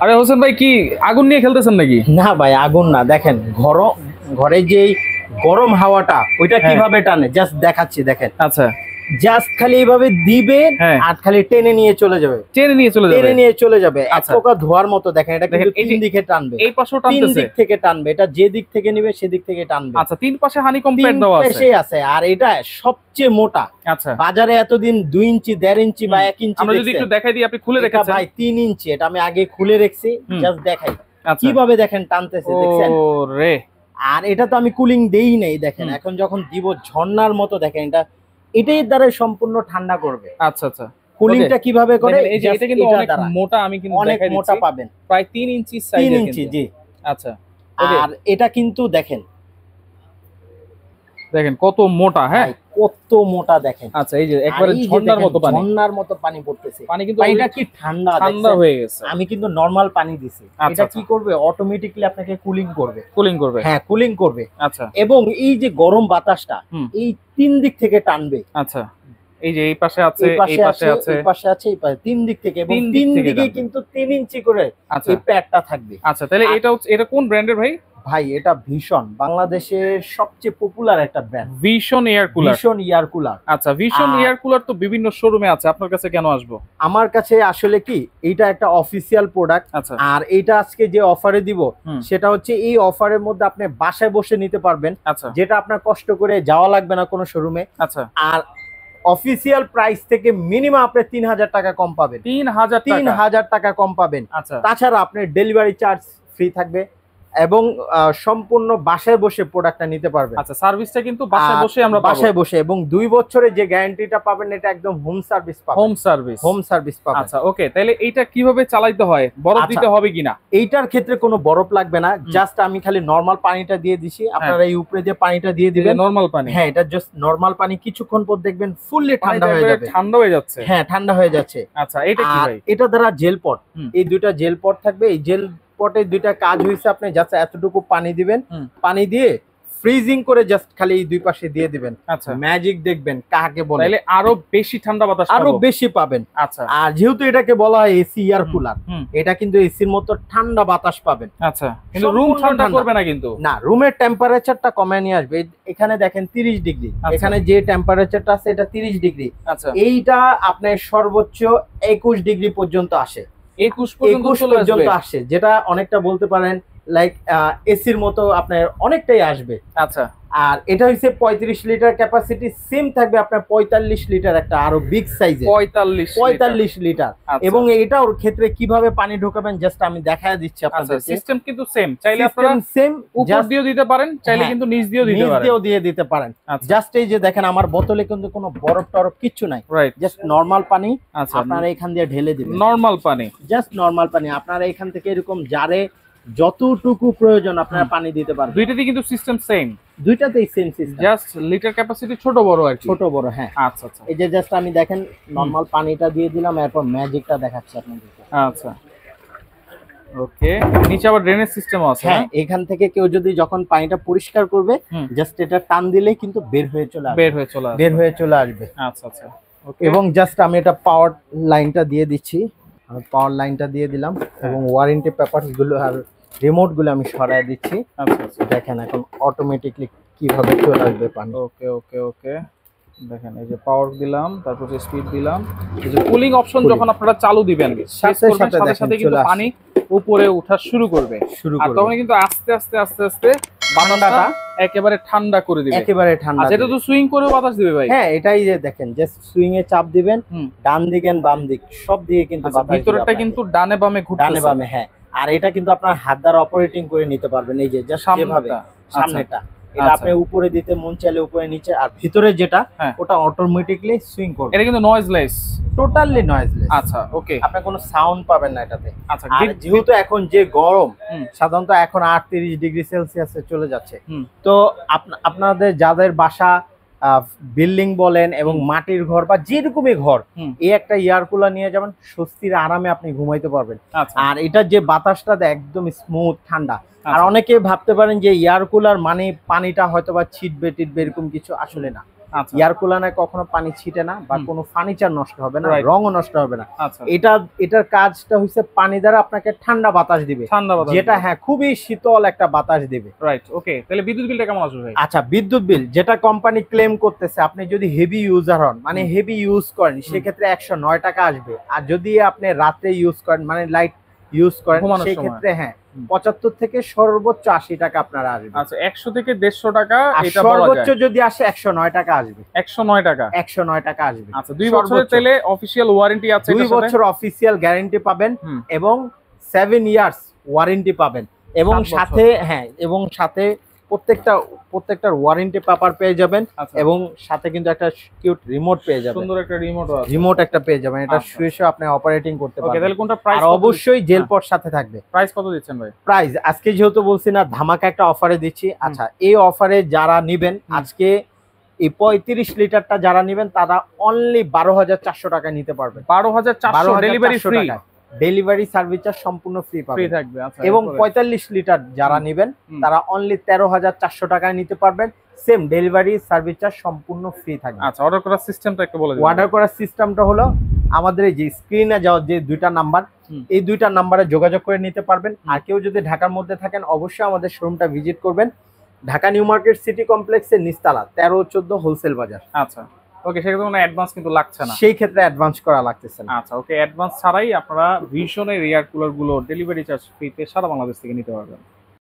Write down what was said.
আরে হোসেন ভাই কি আগুন নিয়ে খেলতেছেন নাকি? না ভাই আগুন না, দেখেন ঘরে যে গরম হাওয়াটা ওইটা কিভাবে টানে জাস্ট দেখাচ্ছি, দেখেন। আচ্ছা, জাস্ট খালি এইভাবে দিবে আর খালি টেনে নিয়ে চলে যাবে, টেনে নিয়ে চলে যাবে, টেনে নিয়ে চলে যাবে। এক প্রকার ধোয়ার মতো, দেখেন এটা কিন্তু তিন দিকে টানবে, এই পাশেও টানতেছে, তিন দিক থেকে টানবে, এটা যে দিক থেকে নিবে সেদিক থেকে টানবে। আচ্ছা, তিন পাশে হানিকম প্যাড দেওয়া আছে। আর এটা সবচেয়ে মোটা। আচ্ছা, বাজারে বাজারে এতদিন 2 ইঞ্চি 1.5 ইঞ্চি বা 1 ইঞ্চি, আমরা যদি একটু দেখাই দিই, আপনি খুলে রেখেছেন ভাই 3 ইঞ্চি, এটা আমি আগে খুলে রেখেছি, জাস্ট দেখাই আচ্ছা কিভাবে দেখেন টানতেছে, দেখছেন? ওরে, আর এটা তো আমি কুলিং দেই নাই, দেখেন এখন যখন দিব ঝর্ণার মতো, দেখেন এটাই দ্বারা সম্পূর্ণ ঠান্ডা করবে। আচ্ছা আচ্ছা, কুলিংটা কিভাবে করে, এই যে এটা কিন্তু অনেক মোটা, আমি কিন্তু অনেক দেখাই দিচ্ছি, মোটা পাবেন, প্রায় 3 ইঞ্চি সাইজের, 3 ইঞ্চি, জি। আচ্ছা, আর এটা কিন্তু দেখেন কত মোটা, হ্যাঁ কত মোটা, দেখেন। আচ্ছা, এই যে একবারে ঝর্ণার মতো পানি, ঝর্ণার মতো পানি পড়তেছে, পানি কিন্তু এটা কি ঠান্ডা হয়ে গেছে। আমি কিন্তু নরমাল পানি দিছি, এটা কি করবে অটোমেটিক্যালি আপনাকে কুলিং করবে, হ্যাঁ কুলিং করবে। আচ্ছা, এবং এই যে গরম বাতাসটা এই 3 দিক থেকে টানবে। আচ্ছা, এই যে এই পাশে আছে, এই পাশে আছে, এই পাশে আছে, এই পাশে, 3 দিক থেকে, এবং 3 দিকে কিন্তু 3 ইঞ্চি করে এই প্যাডটা থাকবে। আচ্ছা, তাহলে এটা কোন ব্র্যান্ডের ভাই? ভাই এটা ভীষণ বাংলাদেশের সবচেয়ে পপুলার একটা ব্র্যান্ড, ভিশন এয়ার কুলার। আচ্ছা, ভিশন এয়ার কুলার তো বিভিন্ন শোরুমে আছে, আপনার কাছে কেন আসবো? আমার কাছে আসলে কি, এইটা একটা অফিসিয়াল প্রোডাক্ট। আচ্ছা, আর এইটা আজকে যে অফারে দিব সেটা হচ্ছে এই অফারের মধ্যে আপনি বাসায় বসে নিতে পারবেন, আচ্ছা, যেটা আপনার কষ্ট করে যাওয়া লাগবে না কোনো শোরুমে। আচ্ছা, আর অফিসিয়াল প্রাইস থেকে মিনিমাম আপনি 3000 টাকা কম পাবেন, 3000 টাকা কম পাবেন। আচ্ছা, তাছাড়া আপনার ডেলিভারি চার্জ ফ্রি থাকবে এবং সম্পূর্ণ বাসায় বসে প্রোডাক্টটা নিতে পারবেন। আচ্ছা, সার্ভিসটা কিন্তু বাসায় বসে আমরা বাসায় বসে, এবং 2 বছরের যে গ্যারান্টিটা পাবেন এটা একদম হোম সার্ভিস পাবেন, হোম সার্ভিস পাবেন। আচ্ছা, ওকে, তাহলে এইটা কিভাবে চালাতে হয়, বরফ দিতে হবে কিনা? এইটার ক্ষেত্রে কোনো বরফ লাগবে না, জাস্ট আমি খালি নরমাল পানিটা দিয়ে দিছি, আপনারা এই উপরে যে পানিটা দিয়ে দিবেন নরমাল পানি, হ্যাঁ এটা জাস্ট নরমাল পানি, কিছুক্ষণ পর দেখবেন ফুললি ঠান্ডা হয়ে যাবে, ঠান্ডা হয়ে যাচ্ছে, হ্যাঁ ঠান্ডা হয়ে যাচ্ছে। আচ্ছা, এটা কি ভাই? এটা দ্বারা জেল পট, এই দুইটা জেল পট থাকবে, এই জেল পটে দুইটা কাজ হইছে, আপনি জাস্ট এতটুকু পানি দিবেন, পানি দিয়ে ফ্রিজিং করে জাস্ট খালি এই দুই পাশে দিয়ে দিবেন। আচ্ছা, ম্যাজিক দেখবেন কাকে বলে, তাহলে আরো বেশি ঠান্ডা বাতাস আরো বেশি পাবেন। আচ্ছা, আর যেহেতু এটাকে বলা হয় এসি এয়ার কুলার, এটা কিন্তু এসির মতো ঠান্ডা বাতাস পাবেন। আচ্ছা, কিন্তু রুম ঠান্ডা করবে না, কিন্তু না, রুমের টেম্পারেচারটা কমায় নিয়ে আসবে। এখানে দেখেন 30 ডিগ্রি, এখানে যে টেম্পারেচারটা আছে এটা 30 ডিগ্রি। আচ্ছা, এইটা আপনার সর্বোচ্চ 21 ডিগ্রি পর্যন্ত আসে, 21 পর্যন্ত আসে, যেটা অনেকটা বলতে পারেন লাইক এসির মতো আপনার অনেকটাই আসবে। আচ্ছা, আর এটা হচ্ছে 35 লিটার ক্যাপাসিটি, সেম থাকবে আপনার 45 লিটার, একটা আরো বিগ সাইজে 45 লিটার। এবং এটার ক্ষেত্রে কিভাবে পানি ঢোকাবেন জাস্ট আমি দেখায় দিচ্ছি আপনাদের। সিস্টেম কিন্তু সেম, চাইলে আপনারা সেম উপর দিয়েও দিতে পারেন, চাইলে কিন্তু নিচ দিয়েও দিতে পারেন। জাস্ট এই যে দেখেন আমার বোতলে কিন্তু কোনো বরফ টরফ কিচ্ছু নাই, জাস্ট নরমাল পানি। আপনারা এখান দিয়ে ঢেলে দিবেন, নরমাল পানি, জাস্ট নরমাল পানি। আপনারা এখান থেকে এরকম জারে যতটুকু প্রয়োজন আপনারা পানি দিতে পারবেন। দুইটাতেই কিন্তু সিস্টেম সেম, দুইটাতেই same system, just litre capacity ছোট বড় আর কি, ছোট বড়, হ্যাঁ। আচ্ছা আচ্ছা, এই যে জাস্ট আমি দেখেন নরমাল পানিটা দিয়ে দিলাম, এরপর ম্যাজিকটা দেখাচ্ছি আপনাদেরকে। আচ্ছা, ওকে, নিচে আবার ড্রেনেজ সিস্টেমও আছে। হ্যাঁ, এখান থেকে কেউ যদি যখন পানিটা পরিষ্কার করবে জাস্ট এটা টান দিলেই কিন্তু বের হয়ে চলে আসবে। আচ্ছা আচ্ছা, ওকে। এবং জাস্ট আমি এটা পাওয়ার লাইনটা দিয়ে দিচ্ছি, আমি পাওয়ার লাইনটা দিয়ে দিলাম, এবং ওয়ারেন্টি পেপারস গুলো আর রিমোট গুলো আমি সরায় দিচ্ছি। আচ্ছা আচ্ছা, দেখেন এখন অটোমেটিকলি কিভাবে চলে আসবে পানি। ওকে ওকে ওকে, দেখেন এই যে পাওয়ার দিলাম, তারপর যে স্পিড দিলাম, এই যে কুলিং অপশন যখন আপনারা চালু দিবেন সাথে সাথে কিন্তু পানি উপরে ওঠা শুরু করবে, আর তখন কিন্তু আস্তে আস্তে আস্তে আস্তে বাতাসটা একেবারে ঠান্ডা করে দিবে, একেবারে ঠান্ডা। এটা তো সুইং করে বাতাস দিবে ভাই। হ্যাঁ, এটাই যে দেখেন জাস্ট সুইং এ চাপ দিবেন, ডান দিক এন্ড বাম দিক সব দিকে কিন্তু বাতাস, ভিতরটা কিন্তু ডানে বামে ঘুরছে, ডানে বামে, হ্যাঁ। আর এটা কিন্তু আপনার হাত দ্বারা অপারেটিং করে নিতে পারবেন, এই যে জাস্ট যেভাবে সামনেটা, এটা আপনি উপরে দিতে মন চাইলে উপরে, নিচে, আর ভিতরে যেটা ওটা অটোমেটিক্যালি সুইং করবে। এটা কিন্তু নয়েজলেস, টোটালি নয়েজলেস। আচ্ছা, ওকে, আপনি কোনো সাউন্ড পাবেন না এটাতে। আচ্ছা, আর যেহেতু এখন যে গরম, সাধারণত এখন 38 ডিগ্রি সেলসিয়াসে চলে যাচ্ছে, তো আপনাদের যাদের বাসা বিল্ডিং বলেন এবং মাটির ঘর বা যেরকমই ঘর, এই একটা এয়ার কুলার নিয়ে যাবেন, স্বস্তির আরামে আপনি ঘুমাইতে পারবেন। আর এটা যে বাতাসটা একদম স্মুথ ঠান্ডা। আর অনেকে ভাবতে পারেন যে এয়ার কুলার মানে পানিটা হয়তো বা ছিটবে টিটবে, এরকম কিছু আসলে না। আচ্ছা এয়ার কুলারে কখনো পানি ছিটে না বা কোনো ফার্নিচার নষ্ট হবে না, Right. রঙও নষ্ট হবে না। আচ্ছা এটার কাজটা হচ্ছে পানি দ্বারা আপনাকে ঠান্ডা বাতাস দিবে, ঠান্ডা বাতাস যেটা হ্যাঁ খুবই শীতল একটা বাতাস দিবে। রাইট ওকে, তাহলে বিদ্যুৎ বিলটা কেমন আসবে ভাই? আচ্ছা, বিদ্যুৎ বিল যেটা কোম্পানি ক্লেম করতেছে, আপনি যদি হেভি ইউজার হন মানে হেভি ইউজ করেন সেক্ষেত্রে 109 টাকা আসবে। আর যদি আপনি রাতে ইউজ করেন মানে লাইট ইউজ করেন ঘুমানোর সেই সময়। ক্ষেত্রে হ্যাঁ 75 থেকে সর্বোচ্চ 80 টাকা আপনার আসবে। আচ্ছা 100 থেকে 150 টাকা আর এটা বলা সর্বোচ্চ যায়। যদি আসে 109 টাকা আসবে। 109 টাকা 109 টাকা আসবে। আচ্ছা 2 বছরের তেলে অফিশিয়াল ওয়ারেন্টি আছে, 2 বছর অফিসিয়াল গ্যারান্টি পাবেন এবং 7 ইয়ার্স ওয়ারেন্টি পাবেন এবং 7 বছর। সাথে হ্যাঁ এবং সাথে প্রত্যেকটার ওয়ারেন্টি পেপার পেয়ে যাবেন আচ্ছা। এবং সাথে কিন্তু একটা কিউট রিমোট পেয়ে যাবেন। সুন্দর একটা রিমোটও আছে। রিমোট একটা পেয়ে যাবেন, এটা আচ্ছা। শুয়ে শুয়ে আপনি অপারেটিং করতে ওকে পারবেন। তাহলে কোনটা প্রাইস? আর অবশ্যই জেল পট সাথে থাকবে। প্রাইস কত দিচ্ছেন ভাই? প্রাইস আজকে যেহেতু বলছি না ধামাকা একটা অফারে দিচ্ছি। আচ্ছা এই অফারে যারা নেবেন আজকে এই 35 লিটারটা যারা নেবেন তারা অনলি 12,400 টাকা নিতে পারবেন। 12,400 delivery free, delivery service charge সম্পূর্ণ ফ্রি ফ্রি পাবেন। থাকবে। আচ্ছা এবং এরপরে? 45 লিটার যারা নেবেন তারা অনলি 13,400 টাকায় নিতে পারবেন। সেম ডেলিভারি সার্ভিস চার্জ সম্পূর্ণ ফ্রি থাকবে। আচ্ছা অর্ডার করার সিস্টেমটা একটু বলে দিন। অর্ডার করার সিস্টেমটা হলো আমাদের এই যে স্ক্রিনে যাওয়া যে দুইটা নাম্বার, এই দুইটা নাম্বারে যোগাযোগ করে নিতে পারবেন। আর কেউ যদি ঢাকার মধ্যে থাকেন অবশ্যই আমাদের শোরুমটা ভিজিট করবেন, ঢাকা নিউ মার্কেট সিটি কমপ্লেক্সের নিচতলা 13-14 হোলসেল বাজার। আচ্ছা ওকে, সেক্ষেত্রে কোনো অ্যাডভান্স কিন্তু লাগছে না। সেই ক্ষেত্রে অ্যাডভান্স করা লাগতেছে না। আচ্ছা ওকে, অ্যাডভান্স ছাড়াই আপনারা ভিশনের এয়ার কুলার গুলো ডেলিভারি চার্জ ফ্রিতে সারা বাংলাদেশ থেকে নিতে পারবেন।